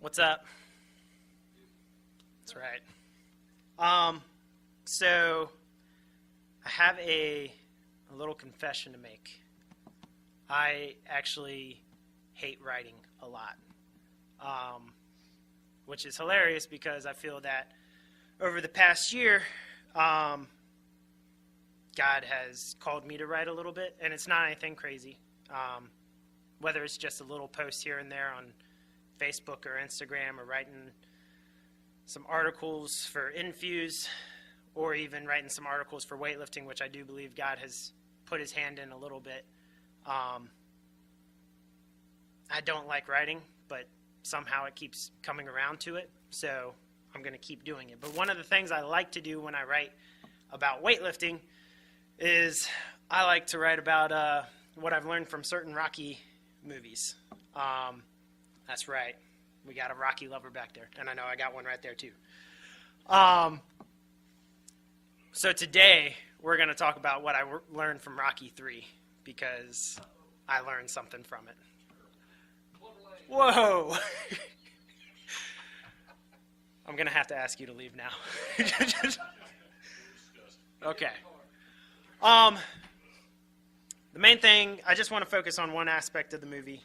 What's up? That's right. So I have a little confession to make. I actually hate writing a lot, which is hilarious because I feel that over the past year, God has called me to write a little bit, and it's not anything crazy. Whether it's just a little post here and there on Facebook or Instagram, or writing some articles for Infuse, or even writing some articles for weightlifting, which I do believe God has put his hand in a little bit. I don't like writing, but somehow it keeps coming around to it, so I'm going to keep doing it. But one of the things I like to do when I write about weightlifting is I like to write about what I've learned from certain Rocky movies. That's right. We got a Rocky lover back there. And I know I got one right there, too. So today, we're going to talk about what I learned from Rocky 3, because I learned something from it. Whoa! I'm going to have to ask you to leave now. Okay. The main thing, I just want to focus on one aspect of the movie.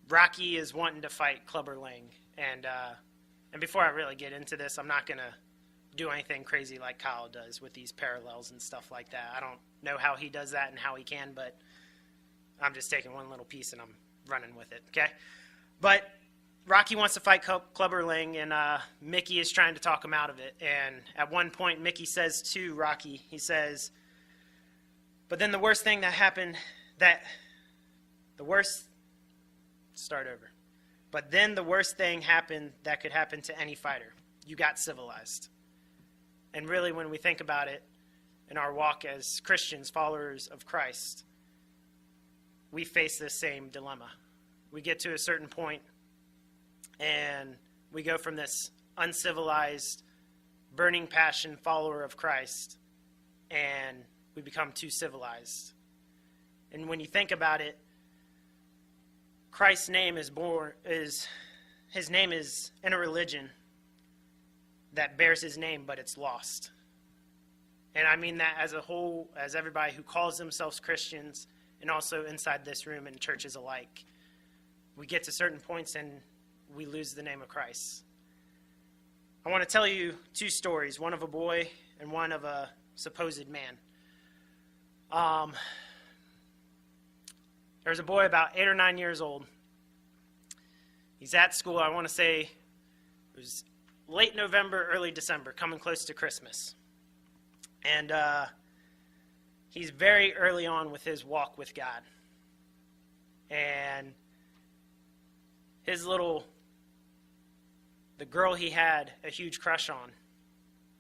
Rocky is wanting to fight Clubber Lang, and before I really get into this, I'm not going to do anything crazy like Kyle does with these parallels and stuff like that. I don't know how he does that and how he can, but I'm just taking one little piece and I'm running with it, okay? But Rocky wants to fight Clubber Lang, and Mickey is trying to talk him out of it, and at one point, Mickey says to Rocky, he says, but then the worst thing that happened, But then the worst thing happened that could happen to any fighter. You got civilized. And really, when we think about it, in our walk as Christians, followers of Christ, we face this same dilemma. We get to a certain point, and we go from this uncivilized, burning passion follower of Christ, and we become too civilized. And when you think about it, Christ's name his name is in a religion that bears his name, but it's lost. And I mean that as a whole, as everybody who calls themselves Christians, and also inside this room and churches alike. We get to certain points and we lose the name of Christ. I want to tell you two stories, one of a boy and one of a supposed man. There's a boy about 8 or 9 years old. He's at school, I want to say it was late November, early December, coming close to Christmas. And he's very early on with his walk with God. And the girl he had a huge crush on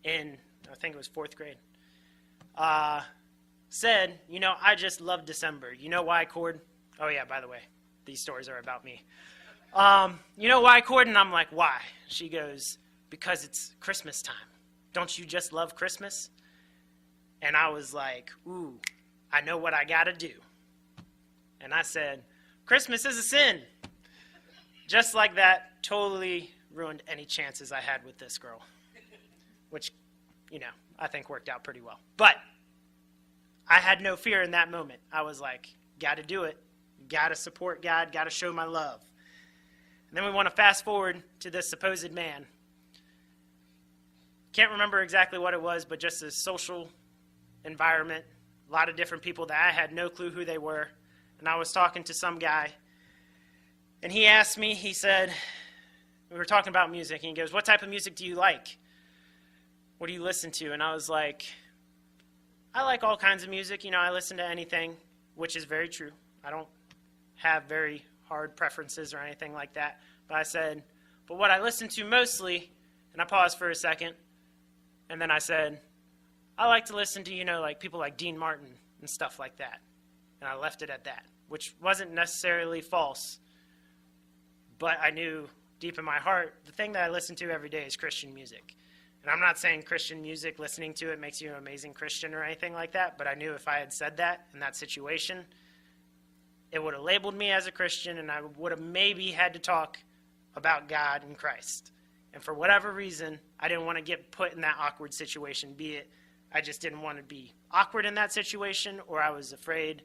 in, I think it was 4th grade, said, I just love December. You know why, Coard? Oh, yeah, by the way, these stories are about me. You know why, Coard? And I'm like, why? She goes, because it's Christmas time. Don't you just love Christmas? And I was like, ooh, I know what I got to do. And I said, Christmas is a sin. Just like that, totally ruined any chances I had with this girl, which, I think worked out pretty well. But I had no fear in that moment. I was like, got to do it. Got to support God. Got to show my love. And then we want to fast forward to this supposed man. Can't remember exactly what it was, but just a social environment. A lot of different people that I had no clue who they were. And I was talking to some guy. And he asked me, he said, we were talking about music. And he goes, what type of music do you like? What do you listen to? And I was like, I like all kinds of music. I listen to anything, which is very true. I don't have very hard preferences or anything like that. But I said, but what I listen to mostly, and I paused for a second, and then I said, I like to listen to, like people like Dean Martin and stuff like that. And I left it at that, which wasn't necessarily false. But I knew deep in my heart, the thing that I listen to every day is Christian music. And I'm not saying Christian music, listening to it makes you an amazing Christian or anything like that, but I knew if I had said that in that situation, it would have labeled me as a Christian, and I would have maybe had to talk about God and Christ. And for whatever reason, I didn't want to get put in that awkward situation, be it I just didn't want to be awkward in that situation, or I was afraid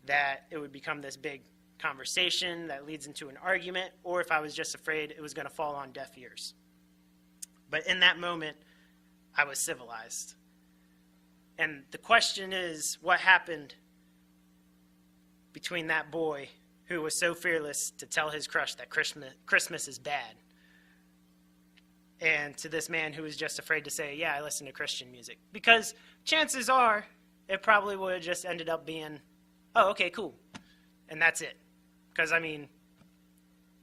that it would become this big conversation that leads into an argument, or if I was just afraid it was going to fall on deaf ears. But in that moment, I was civilized. And the question is, what happened between that boy who was so fearless to tell his crush that Christmas is bad, and to this man who was just afraid to say, yeah, I listen to Christian music? Because chances are it probably would have just ended up being, oh, okay, cool, and that's it. Because, I mean,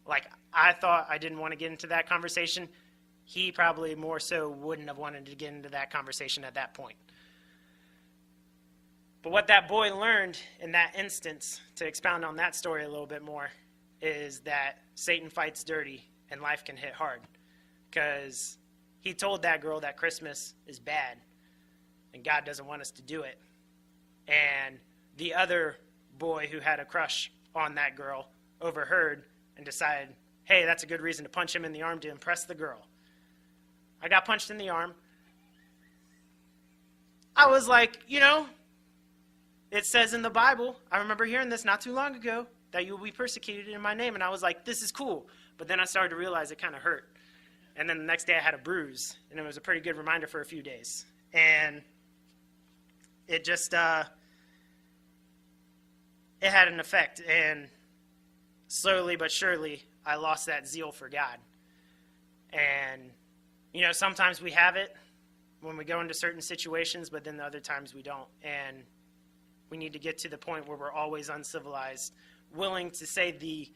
like, I thought I didn't want to get into that conversation. He probably more so wouldn't have wanted to get into that conversation at that point. But what that boy learned in that instance, to expound on that story a little bit more, is that Satan fights dirty and life can hit hard. Because he told that girl that Christmas is bad and God doesn't want us to do it. And the other boy who had a crush on that girl overheard and decided, hey, that's a good reason to punch him in the arm to impress the girl. I got punched in the arm. I was like, it says in the Bible, I remember hearing this not too long ago, that you will be persecuted in my name. And I was like, this is cool. But then I started to realize it kind of hurt. And then the next day I had a bruise. And it was a pretty good reminder for a few days. And it just, it had an effect. And slowly but surely, I lost that zeal for God. And, sometimes we have it when we go into certain situations, but then the other times we don't. And we need to get to the point where we're always uncivilized, willing to say the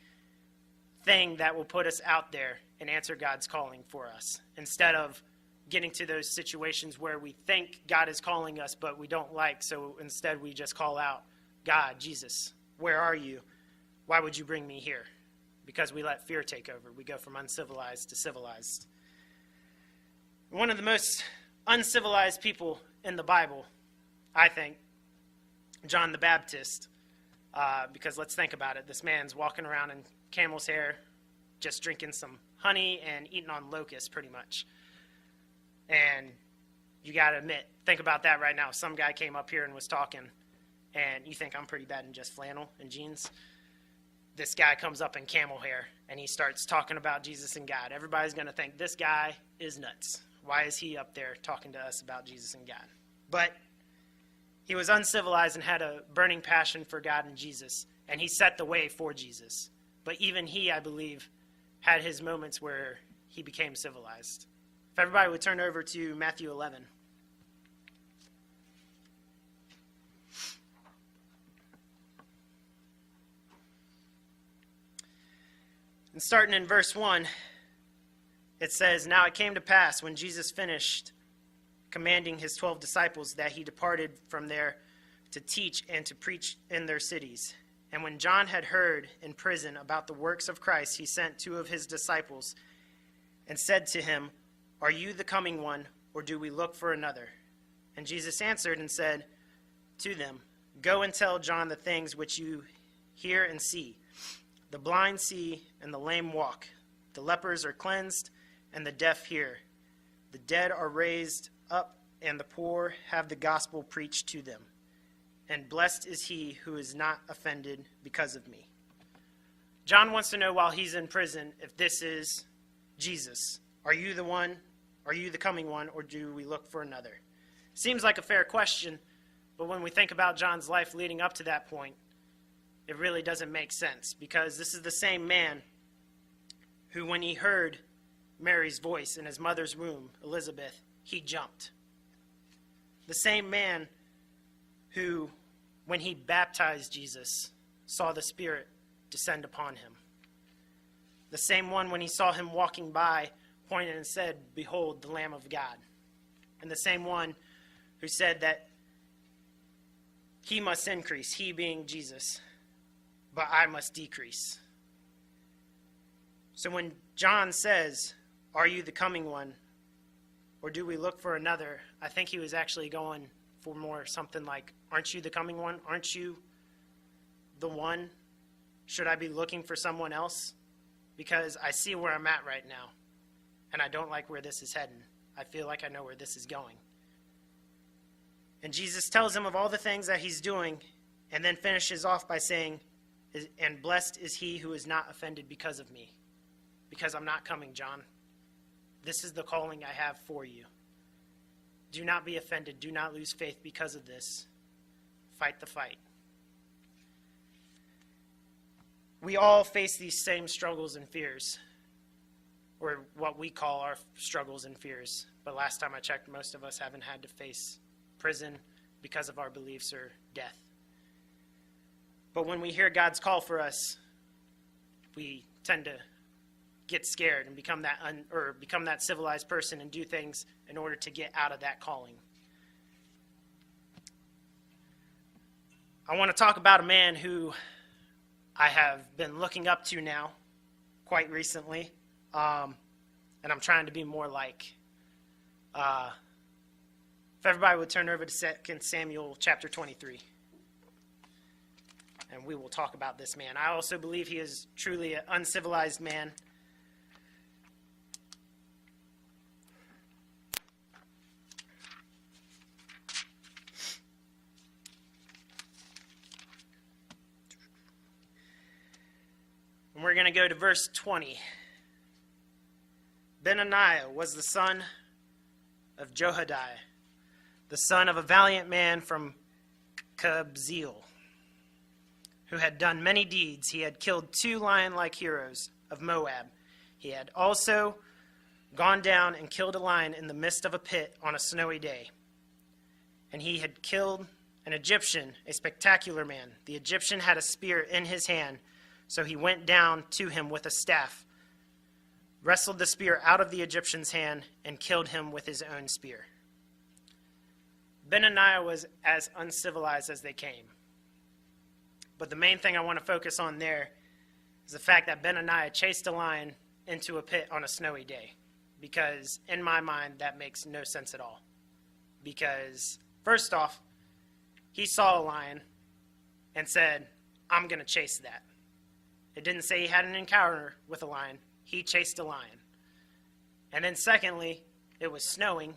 thing that will put us out there and answer God's calling for us, instead of getting to those situations where we think God is calling us, but we don't like. So instead we just call out, God, Jesus, where are you? Why would you bring me here? Because we let fear take over. We go from uncivilized to civilized. One of the most uncivilized people in the Bible, I think, John the Baptist, because let's think about it. This man's walking around in camel's hair, just drinking some honey and eating on locusts pretty much. And you got to admit, think about that right now. Some guy came up here and was talking, and you think I'm pretty bad in just flannel and jeans. This guy comes up in camel hair, and he starts talking about Jesus and God. Everybody's going to think this guy is nuts. Why is he up there talking to us about Jesus and God? But he was uncivilized and had a burning passion for God and Jesus, and he set the way for Jesus. But even he, I believe, had his moments where he became civilized. If everybody would turn over to Matthew 11. And starting in verse 1, it says, Now it came to pass when Jesus finished commanding his 12 disciples that he departed from there to teach and to preach in their cities. And when John had heard in prison about the works of Christ, he sent 2 of his disciples and said to him, Are you the coming one, or do we look for another? And Jesus answered and said to them, Go and tell John the things which you hear and see. The blind see, and the lame walk. The lepers are cleansed, and the deaf hear. The dead are raised up, and the poor have the gospel preached to them. And blessed is he who is not offended because of me. John wants to know while he's in prison if this is Jesus. Are you the one? Are you the coming one, or do we look for another? Seems like a fair question, but when we think about John's life leading up to that point, it really doesn't make sense, because this is the same man who, when he heard Mary's voice in his mother's womb, Elizabeth, he jumped. The same man who, when he baptized Jesus, saw the Spirit descend upon him. The same one, when he saw him walking by, pointed and said, Behold, the Lamb of God. And the same one who said that he must increase, he being Jesus, but I must decrease. So when John says, Are you the coming one, or do we look for another? I think he was actually going for more something like, Aren't you the coming one? Aren't you the one? Should I be looking for someone else? because I see where I'm at right now, and I don't like where this is heading. I feel like I know where this is going. And Jesus tells him of all the things that he's doing, and then finishes off by saying, and blessed is he who is not offended because of me. Because I'm not coming, John. This is the calling I have for you. Do not be offended. Do not lose faith because of this. Fight the fight. We all face these same struggles and fears, or what we call our struggles and fears. But last time I checked, most of us haven't had to face prison because of our beliefs or death. But when we hear God's call for us, we tend to get scared and become that civilized person and do things in order to get out of that calling. I want to talk about a man who I have been looking up to now quite recently, and I'm trying to be more like. If everybody would turn over to 2 Samuel chapter 23, and we will talk about this man. I also believe he is truly an uncivilized man. And we're going to go to verse 20. Anaya was the son of Jehoiada, the son of a valiant man from Kabzeel, who had done many deeds. He had killed 2 lion-like heroes of Moab. He had also gone down and killed a lion in the midst of a pit on a snowy day. And he had killed an Egyptian, a spectacular man. The Egyptian had a spear in his hand, so he went down to him with a staff, wrestled the spear out of the Egyptian's hand, and killed him with his own spear. Anaya was as uncivilized as they came. But the main thing I want to focus on there is the fact that Anaya chased a lion into a pit on a snowy day. Because in my mind, that makes no sense at all. Because first off, he saw a lion and said, I'm going to chase that. It didn't say he had an encounter with a lion. He chased a lion. And then secondly, it was snowing,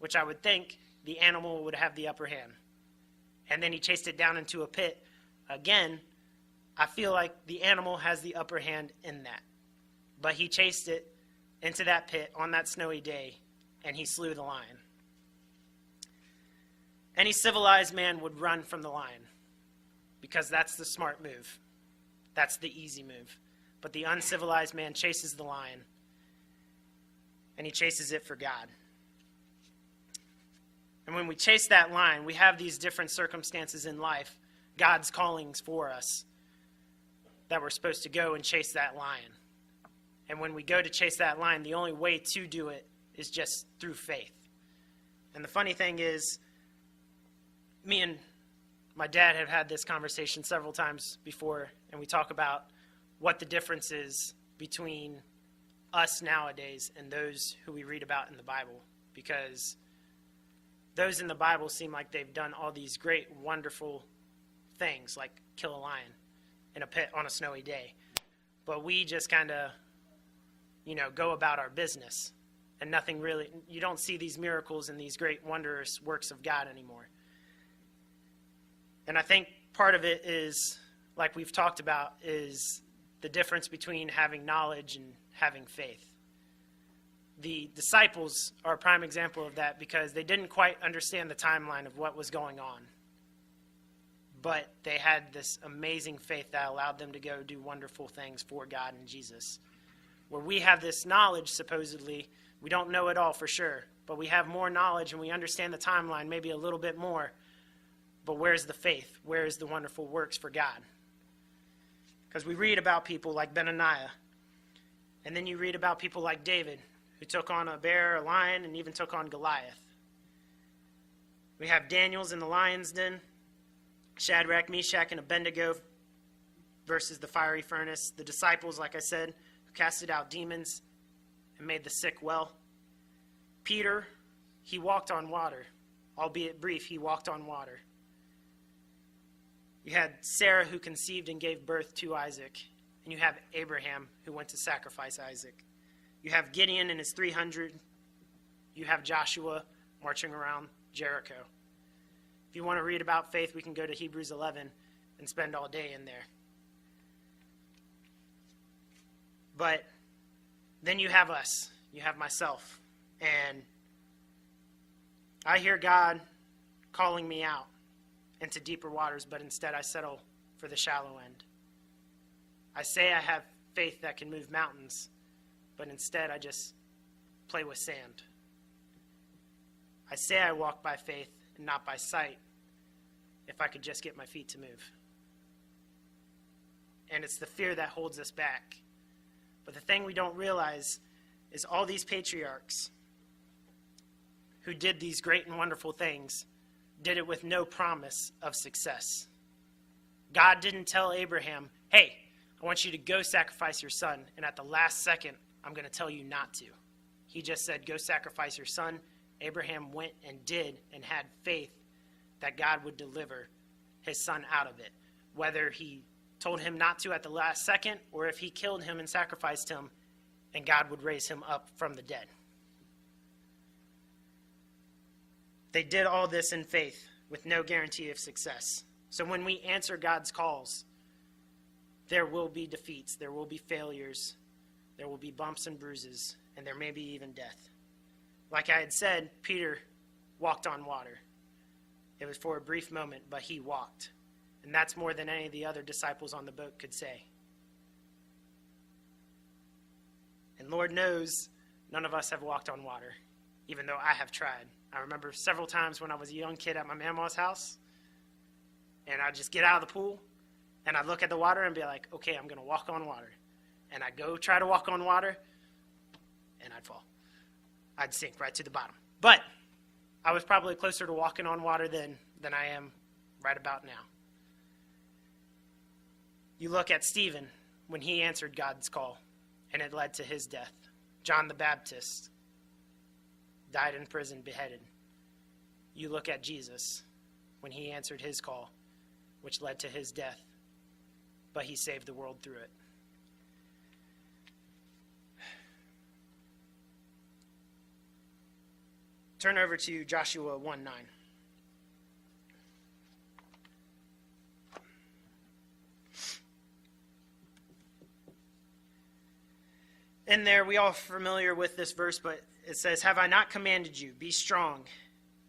which I would think the animal would have the upper hand. And then he chased it down into a pit. Again, I feel like the animal has the upper hand in that. But he chased it into that pit on that snowy day, and he slew the lion. Any civilized man would run from the lion, because that's the smart move. That's the easy move. But the uncivilized man chases the lion, and he chases it for God. And when we chase that lion, we have these different circumstances in life, God's callings for us, that we're supposed to go and chase that lion. And when we go to chase that lion, the only way to do it is just through faith. And the funny thing is, me and my dad have had this conversation several times before, and we talk about what the difference is between us nowadays and those who we read about in the Bible. Because those in the Bible seem like they've done all these great, wonderful things, like kill a lion in a pit on a snowy day. But we just kind of, go about our business. And nothing really, you don't see these miracles and these great, wondrous works of God anymore. And I think part of it is, like we've talked about, is the difference between having knowledge and having faith. The disciples are a prime example of that because they didn't quite understand the timeline of what was going on. But they had this amazing faith that allowed them to go do wonderful things for God and Jesus. Where we have this knowledge, supposedly, we don't know it all for sure, but we have more knowledge and we understand the timeline maybe a little bit more. But where's the faith? Where's the wonderful works for God? Because we read about people like Anaya, and then you read about people like David, who took on a bear, a lion, and even took on Goliath. We have Daniel's in the lion's den, Shadrach, Meshach, and Abednego versus the fiery furnace. The disciples, like I said, who casted out demons and made the sick well. Peter, he walked on water. Albeit brief, he walked on water. You had Sarah, who conceived and gave birth to Isaac. and you have Abraham who went to sacrifice Isaac. You have Gideon and his 300. You have Joshua marching around Jericho. If you want to read about faith, we can go to Hebrews 11 and spend all day in there. But then you have us. You have myself. And I hear God calling me out into deeper waters, but instead I settle for the shallow end. I say I have faith that can move mountains, but instead I just play with sand. I say I walk by faith and not by sight, if I could just get my feet to move. And it's the fear that holds us back. But the thing we don't realize is all these patriarchs who did these great and wonderful things did it with no promise of success. God didn't tell Abraham, hey, I want you to go sacrifice your son, and at the last second, I'm going to tell you not to. He just said, go sacrifice your son. Abraham went and did and had faith that God would deliver his son out of it. Whether he told him not to at the last second, or if he killed him and sacrificed him, and God would raise him up from the dead. They did all this in faith with no guarantee of success. So when we answer God's calls, there will be defeats, there will be failures, there will be bumps and bruises, and there may be even death. Like I had said, Peter walked on water. It was for a brief moment, but he walked. And that's more than any of the other disciples on the boat could say. And Lord knows none of us have walked on water, even though I have tried. I remember several times when I was a young kid at my mama's house, and I'd just get out of the pool, and I'd look at the water and be like, okay, I'm going to walk on water. And I'd go try to walk on water, and I'd fall. I'd sink right to the bottom. But I was probably closer to walking on water than I am right about now. You look at Stephen when he answered God's call, and it led to his death. John the Baptist died in prison, beheaded. You look at Jesus when he answered his call, which led to his death, but he saved the world through it. Turn over to Joshua 1:9. In there, we all familiar with this verse, but it says, have I not commanded you, be strong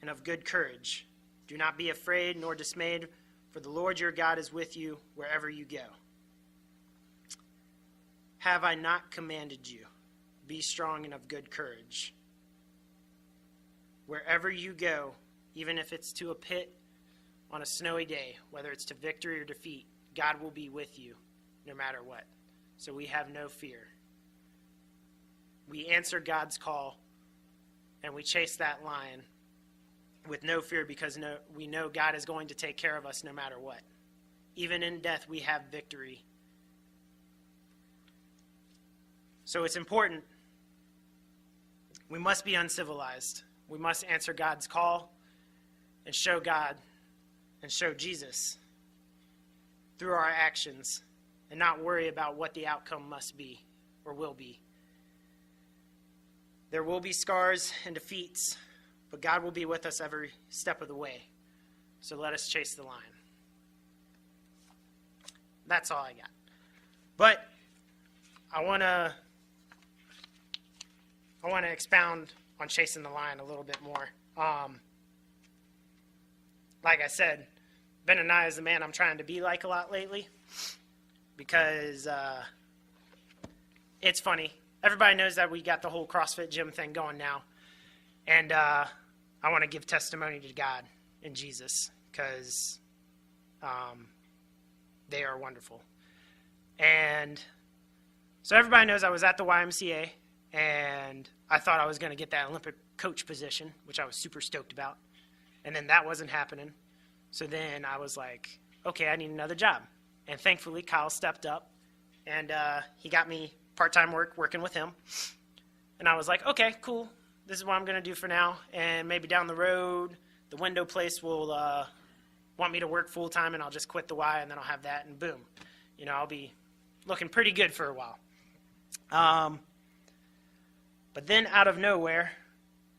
and of good courage. Do not be afraid nor dismayed, for the Lord your God is with you wherever you go. Have I not commanded you, be strong and of good courage. Wherever you go, even if it's to a pit on a snowy day, whether it's to victory or defeat, God will be with you no matter what. So we have no fear. We answer God's call, and we chase that lion with no fear because we know God is going to take care of us no matter what. Even in death, we have victory. So it's important. We must be uncivilized. We must answer God's call and show God and show Jesus through our actions and not worry about what the outcome must be or will be. There will be scars and defeats, but God will be with us every step of the way. So let us chase the lion. That's all I got. But I want to expound on chasing the lion a little bit more. Like I said, Ben Anaya is the man I'm trying to be like a lot lately because it's funny. Everybody knows that we got the whole CrossFit gym thing going now. And I want to give testimony to God and Jesus because they are wonderful. And so everybody knows I was at the YMCA, and I thought I was going to get that Olympic coach position, which I was super stoked about. And then that wasn't happening. So then I was like, okay, I need another job. And thankfully, Kyle stepped up, and he got me part-time work working with him. And I was like, okay, cool. This is what I'm going to do for now. And maybe down the road, the window place will want me to work full-time, and I'll just quit the Y, and then I'll have that, and boom. I'll be, looking pretty good for a while. But then out of nowhere,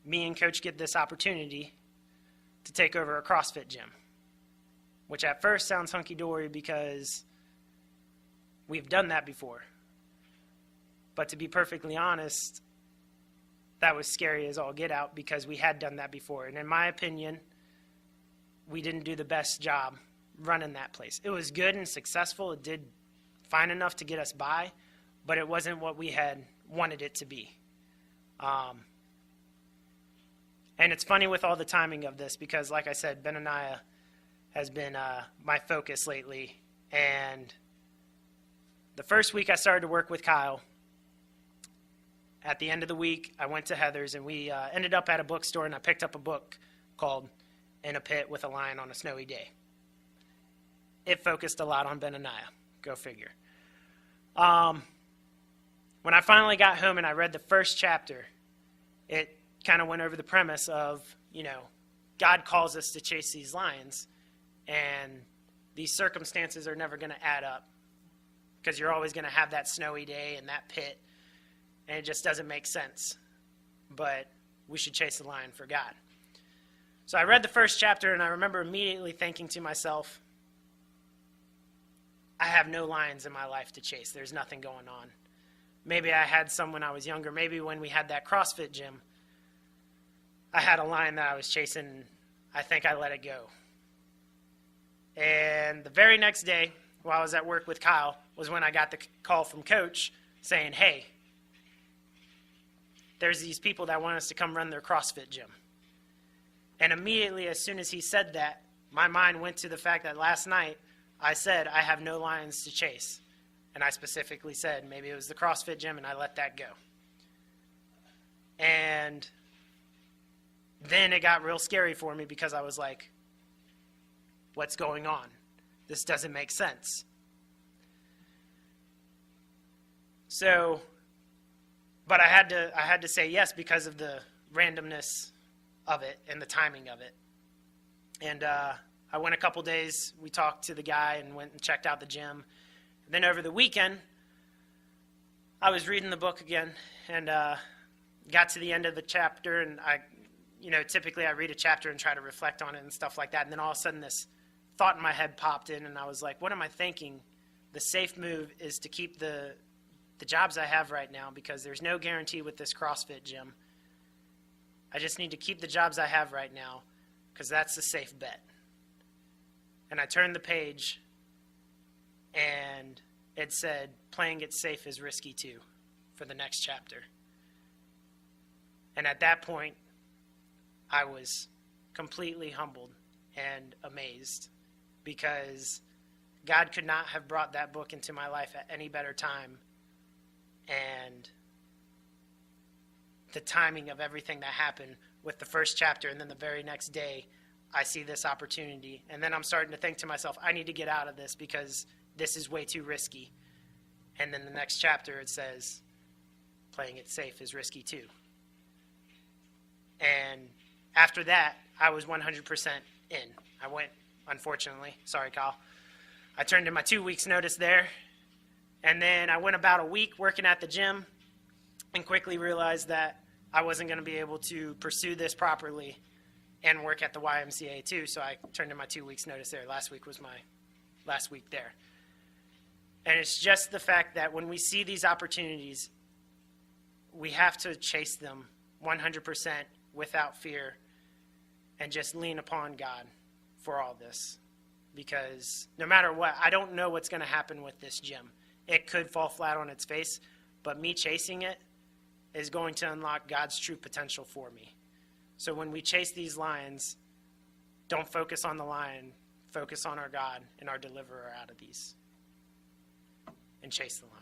me and Coach get this opportunity to take over a CrossFit gym, which at first sounds hunky-dory because we've done that before. But to be perfectly honest, that was scary as all get out because we had done that before. And in my opinion, we didn't do the best job running that place. It was good and successful. It did fine enough to get us by, but it wasn't what we had wanted it to be. And it's funny with all the timing of this because, like I said, Anaya has been my focus lately. And the first week I started to work with Kyle, at the end of the week, I went to Heather's, and we ended up at a bookstore, and I picked up a book called In a Pit with a Lion on a Snowy Day. It focused a lot on Anaya. Go figure. When I finally got home and I read the first chapter, it kind of went over the premise of, God calls us to chase these lions, and these circumstances are never going to add up because you're always going to have that snowy day and that pit, and it just doesn't make sense. But we should chase the lion for God. So I read the first chapter, and I remember immediately thinking to myself, I have no lions in my life to chase. There's nothing going on. Maybe I had some when I was younger. Maybe when we had that CrossFit gym, I had a lion that I was chasing. I think I let it go. And the very next day, while I was at work with Kyle, was when I got the call from Coach saying, hey, there's these people that want us to come run their CrossFit gym. And immediately, as soon as he said that, my mind went to the fact that last night I said I have no lions to chase. And I specifically said maybe it was the CrossFit gym, and I let that go. And then it got real scary for me because I was like, what's going on? This doesn't make sense. So, but I had to say yes because of the randomness of it and the timing of it. And I went a couple days. We talked to the guy and went and checked out the gym. And then over the weekend, I was reading the book again and got to the end of the chapter. And typically I read a chapter and try to reflect on it and stuff like that. And then all of a sudden this thought in my head popped in, and I was like, what am I thinking? The safe move is to keep the jobs I have right now because there's no guarantee with this CrossFit gym. I just need to keep the jobs I have right now because that's the safe bet. And I turned the page, and it said, playing it safe is risky too, for the next chapter. And at that point, I was completely humbled and amazed because God could not have brought that book into my life at any better time. And the timing of everything that happened with the first chapter, and then the very next day, I see this opportunity. And then I'm starting to think to myself, I need to get out of this because this is way too risky. And then the next chapter, it says, playing it safe is risky too. And after that, I was 100% in. I went, unfortunately, sorry, Kyle. I turned in my 2 weeks notice there. And then I went about a week working at the gym and quickly realized that I wasn't going to be able to pursue this properly and work at the YMCA too, so I turned in my 2 weeks notice there. Last week was my last week there. And it's just the fact that when we see these opportunities, we have to chase them 100% without fear and just lean upon God for all this. Because no matter what, I don't know what's going to happen with this gym. It could fall flat on its face, but me chasing it is going to unlock God's true potential for me. So when we chase these lions, don't focus on the lion, focus on our God and our deliverer out of these. And chase the lion.